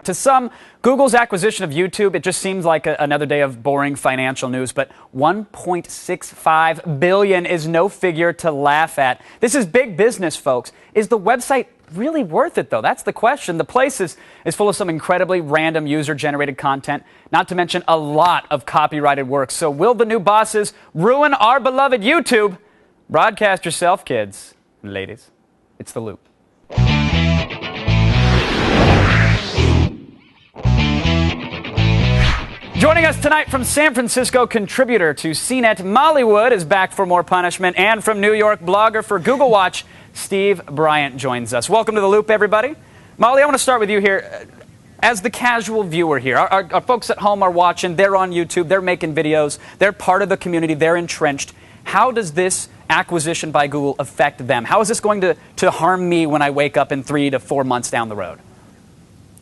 To some, Google's acquisition of YouTube, it just seems like another day of boring financial news, but $1.65 billion is no figure to laugh at. This is big business, folks. Is the website really worth it, though? That's the question. The place is full of some incredibly random user-generated content, not to mention a lot of copyrighted work. So will the new bosses ruin our beloved YouTube? Broadcast yourself, kids and ladies. It's The Loop. Joining us tonight from San Francisco, contributor to CNET, Mollywood is back for more punishment, and from New York, blogger for Google Watch, Steve Bryant joins us. Welcome to The Loop, everybody. Molly, I want to start with you here. As the casual viewer here, our folks at home are watching, they're on YouTube, they're making videos, they're part of the community, they're entrenched. How does this acquisition by Google affect them? How is this going to harm me when I wake up in 3 to 4 months down the road?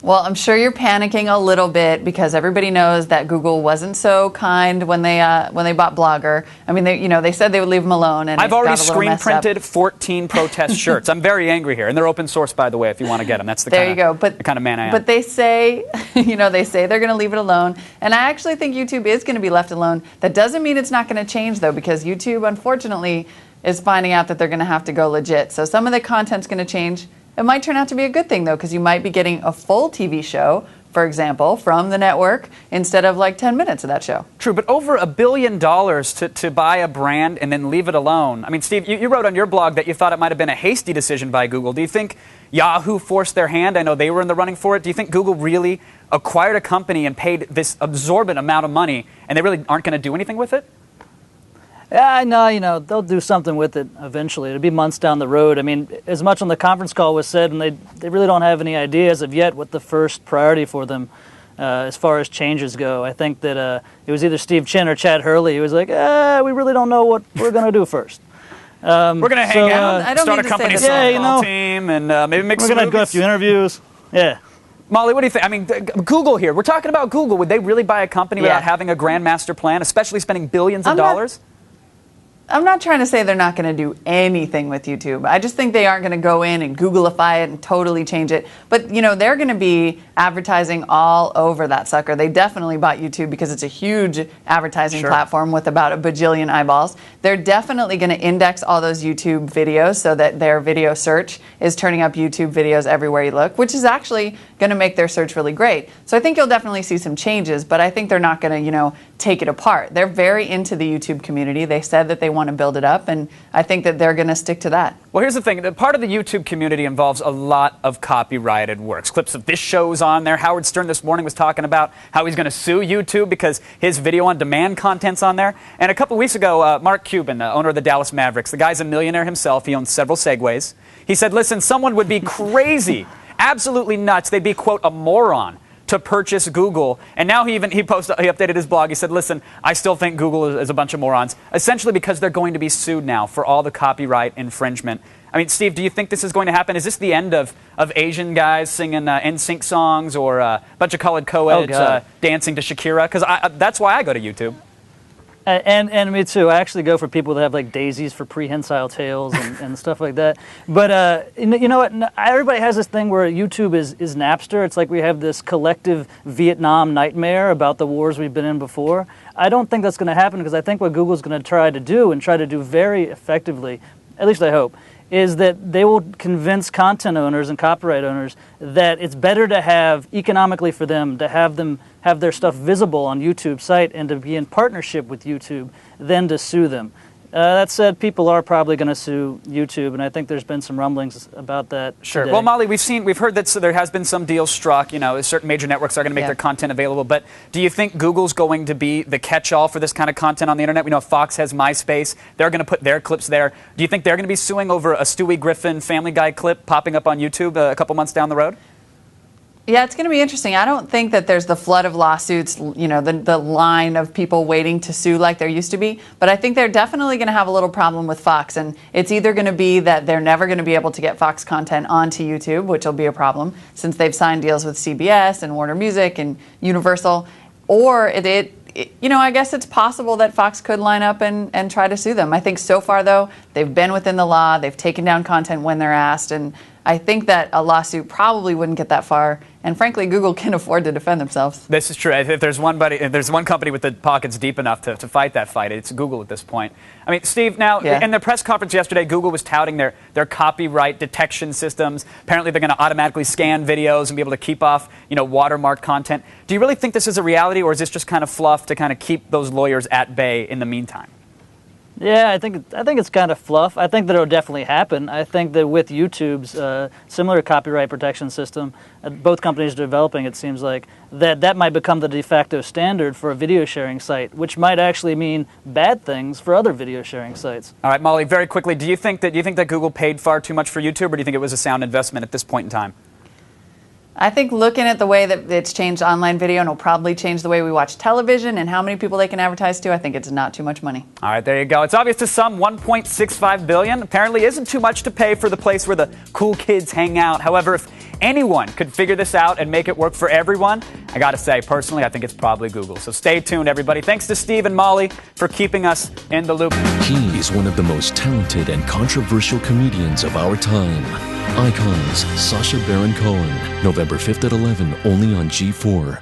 Well, I'm sure you're panicking a little bit because everybody knows that Google wasn't so kind when they bought Blogger. I mean, they said they would leave them alone, and I've already screen printed 14 protest shirts. I'm very angry here, and they're open source, by the way, if you want to get them. That's the kind of man I am. But they say, they say they're going to leave it alone, and I actually think YouTube is going to be left alone. That doesn't mean it's not going to change, though, because YouTube, unfortunately, is finding out that they're going to have to go legit. So some of the content's going to change. It might turn out to be a good thing, though, because you might be getting a full TV show, for example, from the network instead of like 10 minutes of that show. True, but over $1 billion to buy a brand and then leave it alone. I mean, Steve, you wrote on your blog that you thought it might have been a hasty decision by Google. Do you think Yahoo forced their hand? I know they were in the running for it. Do you think Google really acquired a company and paid this absorbent amount of money and they really aren't going to do anything with it? Yeah, no, they'll do something with it eventually. It'll be months down the road. I mean, as much on the conference call was said, and they really don't have any idea as of yet what the first priority for them as far as changes go. I think that it was either Steve Chen or Chad Hurley who was like, we really don't know what we're going to do first. We're going to hang out, start a company softball team, and maybe make some movies. We're going to go a few interviews. Yeah. Molly, what do you think? I mean, Google here. We're talking about Google. Would they really buy a company without having a grand master plan, especially spending billions of dollars? I'm not trying to say they're not going to do anything with YouTube. I just think they aren't going to go in and Googleify it and totally change it. But, they're going to be advertising all over that sucker. They definitely bought YouTube because it's a huge advertising platform with about a bajillion eyeballs. They're definitely going to index all those YouTube videos so that their video search is turning up YouTube videos everywhere you look, which is actually going to make their search really great. So I think you'll definitely see some changes, but I think they're not going to, take it apart. They're very into the YouTube community. They said that they want to build it up, and I think that they're going to stick to that. Well, here's the thing. Part of the YouTube community involves a lot of copyrighted works. Clips of this show's on there. Howard Stern this morning was talking about how he's going to sue YouTube because his video-on-demand content's on there. And a couple weeks ago, Mark Cuban, the owner of the Dallas Mavericks, the guy's a millionaire himself. He owns several Segways. He said, listen, someone would be crazy, absolutely nuts. They'd be, quote, a moron to purchase Google. And now he updated his blog. He said, listen, I still think Google is a bunch of morons, essentially because they're going to be sued now for all the copyright infringement. I mean, Steve, do you think this is going to happen? Is this the end of Asian guys singing NSYNC songs or a bunch of colored co-eds dancing to Shakira? Because that's why I go to YouTube. And me too. I actually go for people that have like daisies for prehensile tails and stuff like that. But you know what? Everybody has this thing where YouTube is Napster. It's like we have this collective Vietnam nightmare about the wars we've been in before. I don't think that's going to happen because I think what Google's going to try to do very effectively, at least I hope, is that they will convince content owners and copyright owners that it's better to have, economically for them, to have their stuff visible on YouTube's site and to be in partnership with YouTube than to sue them. That said, people are probably going to sue YouTube, and I think there's been some rumblings about that. Sure. Today. Well, Molly, we've heard that there has been some deals struck. Certain major networks are going to make their content available. But do you think Google's going to be the catch-all for this kind of content on the internet? We know Fox has MySpace. They're going to put their clips there. Do you think they're going to be suing over a Stewie Griffin Family Guy clip popping up on YouTube a couple months down the road? Yeah, it's going to be interesting. I don't think that there's the flood of lawsuits, the line of people waiting to sue like there used to be. But I think they're definitely going to have a little problem with Fox. And it's either going to be that they're never going to be able to get Fox content onto YouTube, which will be a problem since they've signed deals with CBS and Warner Music and Universal, or I guess it's possible that Fox could line up and try to sue them. I think so far, though, they've been within the law. They've taken down content when they're asked. And I think that a lawsuit probably wouldn't get that far. And frankly, Google can afford to defend themselves. This is true. If there's one company with the pockets deep enough to fight that fight, it's Google at this point. I mean, Steve, now, in their press conference yesterday, Google was touting their copyright detection systems. Apparently, they're going to automatically scan videos and be able to keep off, watermark content. Do you really think this is a reality, or is this just kind of fluff to kind of keep those lawyers at bay in the meantime? Yeah, I think it's kind of fluff. I think that it'll definitely happen. I think that with YouTube's similar copyright protection system, both companies are developing, it seems like, that might become the de facto standard for a video sharing site, which might actually mean bad things for other video sharing sites. All right, Molly, very quickly, do you think that Google paid far too much for YouTube, or do you think it was a sound investment at this point in time? I think looking at the way that it's changed online video, and it'll probably change the way we watch television and how many people they can advertise to, I think it's not too much money. All right, there you go. It's obvious to some, $1.65 billion apparently isn't too much to pay for the place where the cool kids hang out. However, if anyone could figure this out and make it work for everyone, I got to say, personally, I think it's probably Google. So stay tuned, everybody. Thanks to Steve and Molly for keeping us in the loop. He's one of the most talented and controversial comedians of our time. Icons, Sacha Baron Cohen, November 5th at 11, only on G4.